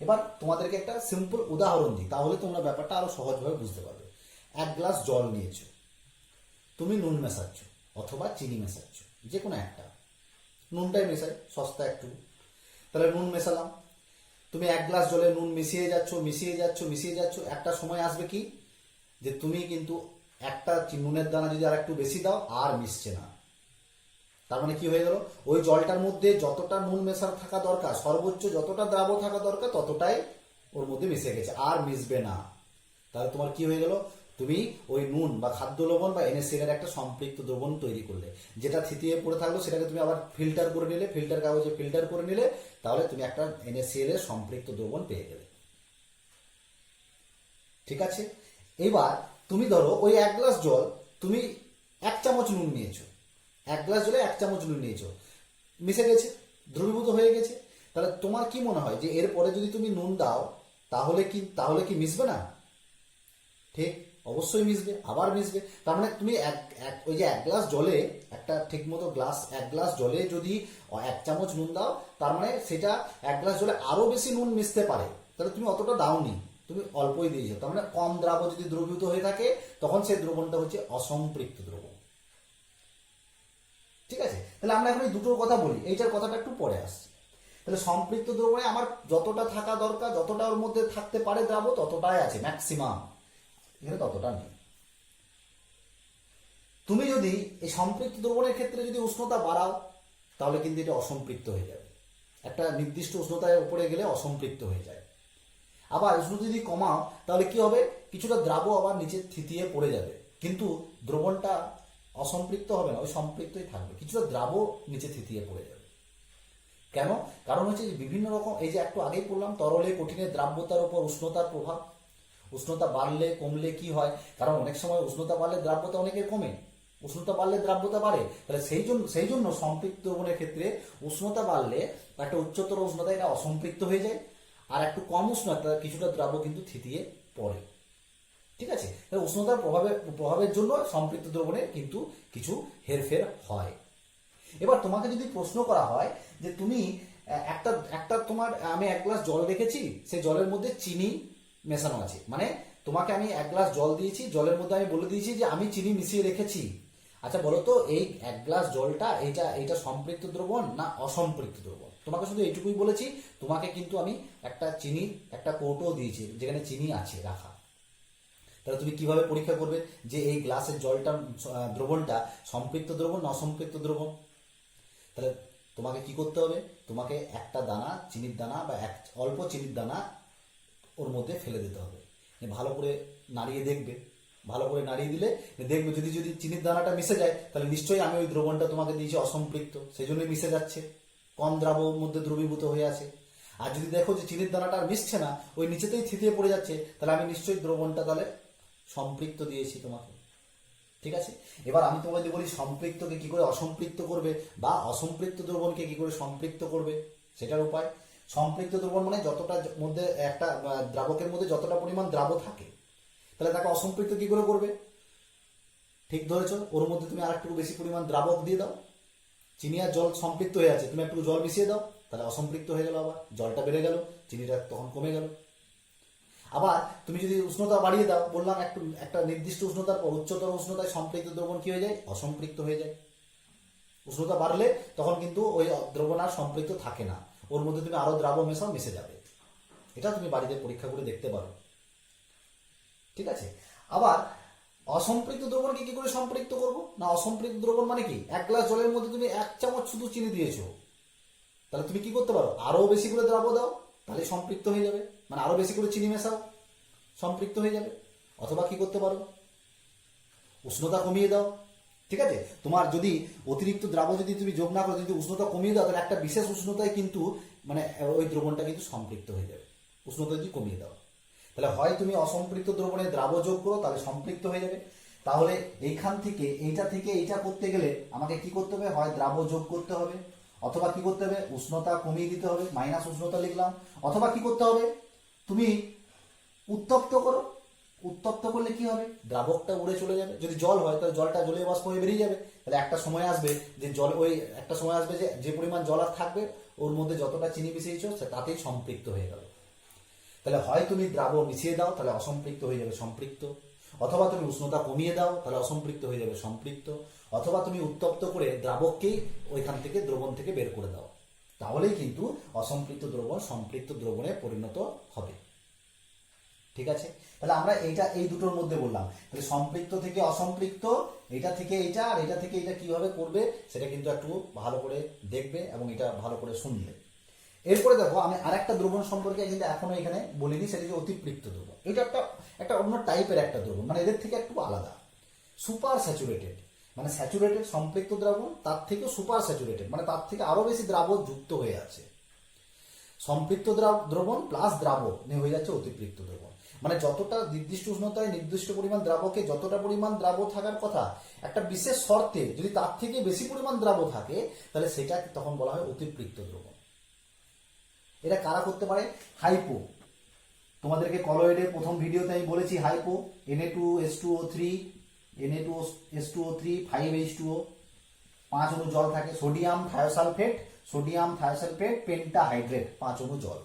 এবার তোমাদেরকে একটা সিম্পল উদাহরণ দিই, তাহলে তোমরা ব্যাপারটা আরো সহজভাবে বুঝতে পারবে। 1 গ্লাস জল নিয়েছো, তুমি নুন মেশাচ্ছ অথবা চিনি মেশাচ্ছ, যে কোনো একটা। নুনটাই মেশাই, সস্তা একটু, তাহলে নুন মেশালাম। তুমি 1 গ্লাস জলে নুন মিশিয়ে যাচ্ছ, একটা সময় আসবে কি যে তুমি কিন্তু একটা নুনের দানা যদি আর একটু বেশি দাও আর মিশছে না। তার মানে কি হয়ে গেল? ওই জলটার মধ্যে যতটা নুন মেশার থাকা দরকার, সর্বোচ্চ যতটা দ্রাব্য থাকা দরকার ততটাই ওর মধ্যে মিশে গেছে, আর মিশবে না। তাহলে তোমার কি হয়ে গেল? তুমি ওই নুন বা খাদ্য লবণ বা NaCl এর একটা সম্পৃক্ত দ্রবণ তৈরি করলে, যেটা থিতিয়ে পড়ে থাকলো সেটাকে তুমি আবার ফিল্টার করে নিলে, ফিল্টার কাগজে ফিল্টার করে নিলে, তাহলে তুমি একটা NaCl এর সম্পৃক্ত দ্রবণ পেয়ে গেলে। ঠিক আছে, এবার তুমি ধরো ওই 1 গ্লাস জল তুমি 1 চামচ নুন নিয়েছো, 1 গ্লাস জলে 1 চামচ নুন নিয়েছো, মিশে গেছে, দ্রবীভূত হয়ে গেছে। তাহলে তোমার কি মনে হয় যে এরপরে যদি তুমি নুন দাও তাহলে কি মিশবে না? ঠিক, অবশ্যই মিশবে, আবার মিশবে। তার মানে তুমি ওই যে 1 গ্লাস জলে একটা ঠিক মতো 1 গ্লাস জলে যদি 1 চামচ নুন দাও, তার মানে সেটা 1 গ্লাস জলে আরো বেশি নুন মিশতে পারে, তাহলে তুমি অতটা দাওনি, তুমি অল্পই দিয়েছো। তার মানে কম দ্রাব্য যদি দ্রবীভূত হয়ে থাকে তখন সেই দ্রবণটা হচ্ছে অসম্পৃক্ত দ্রবণ। ঠিক আছে, তাহলে আমরা এখন এই দুটোর কথা বলি, এইটার কথাটা একটু পরে আসছে। তাহলে সম্পৃক্ত দ্রবণে আমার যতটা থাকা দরকার, যতটা ওর মধ্যে থাকতে পারে দ্রাব্য ততটাই আছে, ম্যাক্সিমাম, এখানে ততটা নেই। তুমি যদি এই সম্পৃক্ত দ্রবণের ক্ষেত্রে যদি উষ্ণতা বাড়াও তাহলে কিন্তু এটা অসম্পৃক্ত হয়ে যাবে। একটা নির্দিষ্ট উষ্ণতার উপরে গেলে অসম্পৃক্ত হয়ে যায়। আবার উষ্ণতা যদি কমাও তাহলে কি হবে? কিছুটা দ্রাব্য আবার নিচে থিতিয়ে পড়ে যাবে, কিন্তু দ্রবণটা অসম্পৃক্ত হবে না, ওই সম্পৃক্তই থাকবে, কিছুটা দ্রাব্য নিচে থিতিয়ে পড়ে যাবে। কেন? কারণ হচ্ছে যে বিভিন্ন রকম, এই যে একটু আগেই বললাম তরলে কঠিনের দ্রাব্যতার উপর উষ্ণতার প্রভাব। উষ্ণতা বাড়লে কমলে কি হয়? কারণ অনেক সময় উষ্ণতা বাড়লে দ্রাব্যতা অনেকের কমে, উষ্ণতা বাড়লে দ্রাব্যতা বাড়ে। তাহলে সেই জন্য সম্পৃক্ত দ্রবণের ক্ষেত্রে উষ্ণতা বাড়লে একটা উচ্চতর উষ্ণতা এটা অসম্পৃক্ত হয়ে যায়, আর একটু কম উষ্ণতা কিছুটা দ্রাব্য কিন্তু থিতিয়ে পড়ে। ঠিক আছে, তাহলে উষ্ণতার প্রভাবের জন্য সম্পৃক্ত দ্রবণের কিন্তু কিছু হেরফের হয়। এবার তোমাকে যদি প্রশ্ন করা হয় যে তুমি একটা তোমার, আমি 1 গ্লাস জল রেখেছি, সেই জলের মধ্যে চিনি মেশানো আছে, মানে তোমাকে আমি 1 গ্লাস জল দিয়েছি, জলের মধ্যে আমি বলে দিয়েছি যে আমি চিনি মিশিয়ে রেখেছি, আচ্ছা বলো তো, এই 1 গ্লাস জলটা এইটা এইটা সম্পৃক্ত দ্রবণ না অসম্পৃক্ত দ্রবণ? তোমাকে শুধু এইটুকুই বলেছি। তোমাকে কিন্তু আমি একটা চিনির একটা কৌটো দিয়েছি যেখানে চিনি আছে রাখা। তাহলে তুমি কিভাবে পরীক্ষা করবে যে এই গ্লাসের জলটা দ্রবণটা সম্পৃক্ত দ্রবণ না অসম্পৃক্ত দ্রবণ? তাহলে তোমাকে কি করতে হবে, তোমাকে একটা দানা চিনির দানা বা অল্প চিনির দানা ওর মধ্যে ফেলে দিতে হবে। ভালো করে নাড়িয়ে দেখবে, ভালো করে নাড়িয়ে দিলে দেখবে যদি যদি চিনির দানাটা মিশে যায় তাহলে নিশ্চয়ই আমি ওই দ্রবণটা তোমাকে দিয়েছি অসম্পৃক্ত, সেই জন্যই মিশে যাচ্ছে, কম দ্রাবকের মধ্যে দ্রবীভূত হয়ে আছে। আর যদি দেখো যে চিনির দানাটা আর মিশছে না, ওই নিচেতেই থিতিয়ে পড়ে যাচ্ছে, তাহলে আমি নিশ্চয়ই দ্রবণটা তাহলে সম্পৃক্ত দিয়েছি তোমাকে। ঠিক আছে, এবার আমি তোমাকে যদি বলি সম্পৃক্তকে কি করে অসম্পৃক্ত করবে বা অসম্পৃক্ত দ্রবণকে কি করে সম্পৃক্ত করবে, সেটার উপায়। সম্পৃক্ত দ্রবণ মানে যতটা মধ্যে একটা দ্রাবকের মধ্যে যতটা পরিমাণ দ্রাব থাকে, তাহলে তাকে অসম্পৃক্ত কি করে করবে? ঠিক ধরেছ, ওর মধ্যে তুমি আর একটু বেশি পরিমাণ দ্রাবক দিয়ে দাও। চিনি আর জল সম্পৃক্ত হয়ে আছে, তুমি একটু জল মিশিয়ে দাও, তাহলে অসম্পৃক্ত হয়ে গেল, আবার জলটা বেড়ে গেল, চিনিটা তখন কমে গেল। আবার তুমি যদি উষ্ণতা বাড়িয়ে দাও, বললাম একটা নির্দিষ্ট উষ্ণতার পর উচ্চতর উষ্ণতায় সম্পৃক্ত দ্রবণ কি হয়ে যায়? অসম্পৃক্ত হয়ে যায়। উষ্ণতা বাড়লে তখন কিন্তু ওই দ্রবণ আর সম্পৃক্ত থাকে না, ওর মধ্যে তুমি আরো দ্রাবক মেশাও, মিশে যাবে। এটা তুমি বাড়িতে পরীক্ষা করে দেখতে পারো। ঠিক আছে, আবার অসম্পৃক্ত দ্রবণকে কি করে সম্পৃক্ত করব না? অসম্পৃক্ত দ্রবণ মানে কি? 1 গ্লাস জলের মধ্যে তুমি 1 চামচ শুধু চিনি দিয়েছো, তাহলে তুমি কি করতে পারো? আরো বেশি করে দ্রাব দাও, তাহলে সম্পৃক্ত হয়ে যাবে, মানে আরো বেশি করে চিনি মেশাও, সম্পৃক্ত হয়ে যাবে। অথবা কি করতে পারো? উষ্ণতা কমিয়ে দাও। ঠিক আছে, তোমার যদি অতিরিক্ত দ্রাব যদি তুমি যোগ না করো, যদি উষ্ণতা কমিয়ে দাও, তাহলে একটা বিশেষ উষ্ণতায় কিন্তু মানে ওই দ্রবণটা কিন্তু সম্পৃক্ত হয়ে যাবে, উষ্ণতা যদি কমিয়ে দাও। তাহলে হয় তুমি অসম্পৃক্ত দ্রবণে দ্রাব যোগ করো, তাহলে সম্পৃক্ত হয়ে যাবে। তাহলে এইখান থেকে এইটা করতে গেলে আমাকে কি করতে হবে? হয় দ্রাব যোগ করতে হবে, অথবা কি করতে হবে? উষ্ণতা কমিয়ে দিতে হবে, মাইনাস উষ্ণতা লিখলাম। অথবা কি করতে হবে? তুমি উত্তপ্ত করো। উত্তপ্ত করলে কি হবে? দ্রাবকটা উড়ে চলে যাবে। যদি জল হয় তাহলে জলটা জলীয় বাষ্প হয়ে বেরিয়ে যাবে। তাহলে একটা সময় আসবে যে একটা সময় আসবে যে পরিমাণ জল আর থাকবে, ওর মধ্যে যতটা চিনি মিশিয়েছো তাতেই সম্পৃক্ত হয়ে গেল। তাহলে হয় তুমি দ্রাব মিশিয়ে দাও, তাহলে অসম্পৃক্ত হয়ে যাবে সম্পৃক্ত। অথবা তুমি উষ্ণতা কমিয়ে দাও, তাহলে অসম্পৃক্ত হয়ে যাবে সম্পৃক্ত। অথবা তুমি উত্তপ্ত করে দ্রাবককেই ওইখান থেকে দ্রবণ থেকে বের করে দাও, তাহলেই কিন্তু অসম্পৃক্ত দ্রবণ সম্পৃক্ত দ্রবণে পরিণত হবে। ঠিক আছে, তাহলে আমরা এই দুটোর মধ্যে বললাম। তাহলে সম্পৃক্ত থেকে অসম্পৃক্ত, এটা থেকে এটা আর এটা থেকে এটা কিভাবে করবে সেটা কিন্তু একটু ভালো করে দেখবে এবং এটা ভালো করে শুনবে। এরপরে দেখো, আমি আরেকটা দ্রবণ সম্পর্কে কিন্তু এখনো এখানে বলিনি, সেটা হচ্ছে অতিপৃক্ত দ্রবণ। এটা একটা অন্য টাইপের একটা দ্রবণ, মানে এদের থেকে একটু আলাদা। সুপার স্যাচুরেটেড, মানে স্যাচুরেটেড সম্পৃক্ত দ্রবণ, তার থেকে সুপার স্যাচুরেটেড মানে তার থেকে আরো বেশি দ্রাবক যুক্ত হয়ে আছে। সম্পৃক্ত দ্রবণ প্লাস দ্রাবক নিয়ে হয়ে যাচ্ছে অতিপৃক্ত দ্রবণ। মানে যতটা নির্দিষ্ট উষ্ণতায় নির্দিষ্ট পরিমাণ দ্রাবকে যতটা পরিমাণ দ্রাব থাকার কথা, একটা বিশেষ শর্তে যদি তার থেকে বেশি পরিমাণ দ্রাব থাকে, তাহলে সেটা তখন বলা হয় অতিপৃক্ত দ্রবণ। এটা কারা করতে পারে? হাইপো। তোমাদেরকে কলয়েডের প্রথম ভিডিওতে আমি বলেছি হাইপো, Na2H2O3, Na2H2O3, 5H2O, 5 অণু জল থাকে, সোডিয়াম থায়োসালফেট পেন্টাহাইড্রেট, 5 অণু জল,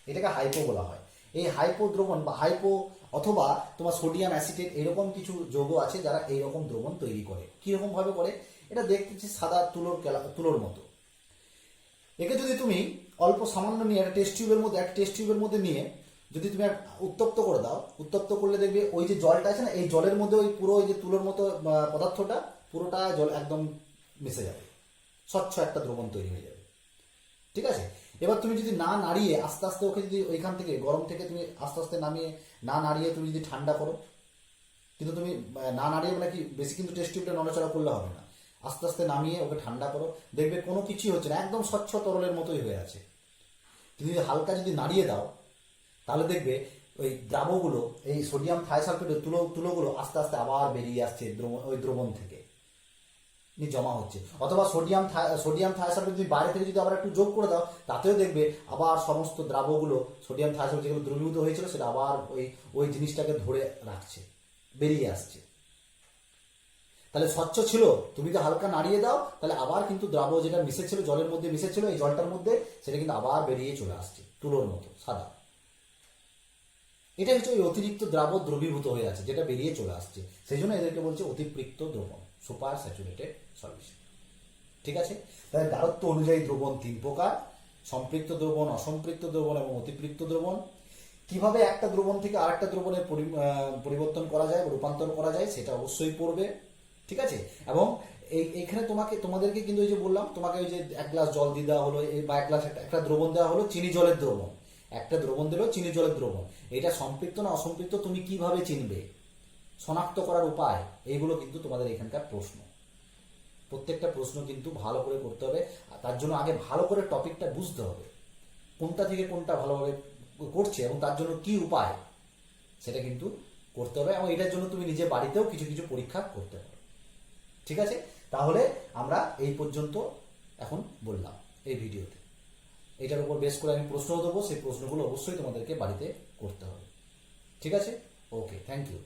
এটাকে হাইপো বলা হয়। এই হাইপো দ্রবণ বা হাইপো অথবা তোমার সোডিয়াম অ্যাসিটেট, এরকম কিছু যৌগ আছে যারা এইরকম দ্রবণ তৈরি করে। কিরকম ভাবে করে? এটা দেখতেছি সাদা তুলোর মতো। একে যদি তুমি অল্প সামান্য নিয়ে একটা টেস্ট টিউবের মধ্যে নিয়ে যদি তুমি উত্তপ্ত করে দাও, উত্তপ্ত করলে দেখবে ওই যে জলটা আছে না, এই জলের মধ্যে ওই পুরো ওই যে তুলোর মতো পদার্থটা পুরোটা জল একদম মিশে যাবে, স্বচ্ছ একটা দ্রবণ তৈরি হয়ে যাবে। ঠিক আছে, এবার তুমি যদি না নাড়িয়ে আস্তে আস্তে ওকে যদি ওইখান থেকে গরম থেকে তুমি আস্তে আস্তে নামিয়ে না নাড়িয়ে তুমি যদি ঠান্ডা করো, কিন্তু তুমি না নাড়িয়ে মানে কি বেশি কিন্তু টেস্ট টিউবটা নড়াচড়া করলে হবে না, আস্তে আস্তে নামিয়ে ওকে ঠান্ডা করো, দেখবে কোনো কিছুই হচ্ছে না, একদম স্বচ্ছ তরলের মতোই হয়ে আছে। তুমি যদি হালকা যদি নাড়িয়ে দাও, তাহলে দেখবে ওই দ্রাবগুলো, এই সোডিয়াম থায়োসালফেটের তুলোগুলো আস্তে আস্তে আবার বেরিয়ে আসছে ওই দ্রবণ থেকে জমা হচ্ছে। অথবা সোডিয়াম থায়োসালফেট যদি বাইরে থেকে যদি আবার একটু যোগ করে দাও, তাতেও দেখবে আবার সমস্ত দ্রাবগুলো সোডিয়াম থায়োসালফেট যেগুলো দ্রবীভূত হয়েছিল সেটা আবার ওই জিনিসটাকে ধরে রাখছে, বেরিয়ে আসছে। তাহলে স্বচ্ছ ছিল, তুমি তো হালকা নাড়িয়ে দাও, তাহলে আবার কিন্তু দ্রাব যেটা মিশেছিল, জলের মধ্যে মিশেছিল এই জলটার মধ্যে, সেটা কিন্তু আবার বেরিয়ে চলে আসছে তুলোর মতো সাদা। এটা হচ্ছে ওই অতিরিক্ত দ্রাব দ্রবীভূত হয়ে আছে, যেটা বেরিয়ে চলে আসছে, সেই জন্য এদেরকে বলছে অতিপৃক্ত দ্রবণ। Super saturated solution. ঠিক আছে, তাহলে গাঢ়ত্ব অনুযায়ী দ্রবণ 3 প্রকার: সম্পৃক্ত দ্রবণ, অসম্পৃক্ত দ্রবণ এবং অতিপৃক্ত দ্রবণ। কিভাবে একটা দ্রবণ থেকে আরেকটা দ্রবণে পরিবর্তন করা যায়, রূপান্তর করা যায়, সেটা অবশ্যই পড়বে। ঠিক আছে, এবং এইখানে তোমাদেরকে কিন্তু ওই যে বললাম, তোমাকে ওই যে 1 গ্লাস জল দিয়ে দেওয়া হলো, বা 1 গ্লাস একটা দ্রবণ দেওয়া হলো, চিনি জলের দ্রবণ, একটা দ্রবণ দিল চিনি জলের দ্রবণ, এটা সম্পৃক্ত না অসম্পৃক্ত তুমি কিভাবে চিনবে, শনাক্ত করার উপায়, এইগুলো কিন্তু তোমাদের এখানকার প্রশ্ন। প্রত্যেকটা প্রশ্ন কিন্তু ভালো করে করতে হবে, আর তার জন্য আগে ভালো করে টপিকটা বুঝতে হবে, কোনটা থেকে কোনটা ভালোভাবে করছে এবং তার জন্য কি উপায়, সেটা কিন্তু করতে হবে। এবং এটার জন্য তুমি নিজে বাড়িতেও কিছু কিছু পরীক্ষা করতে পারো। ঠিক আছে, তাহলে আমরা এই পর্যন্ত এখন বললাম এই ভিডিওতে। এটার উপর বেস করে আমি প্রশ্ন দেবো, সেই প্রশ্নগুলো অবশ্যই তোমাদেরকে বাড়িতে করতে হবে। ঠিক আছে, ওকে, থ্যাংক ইউ।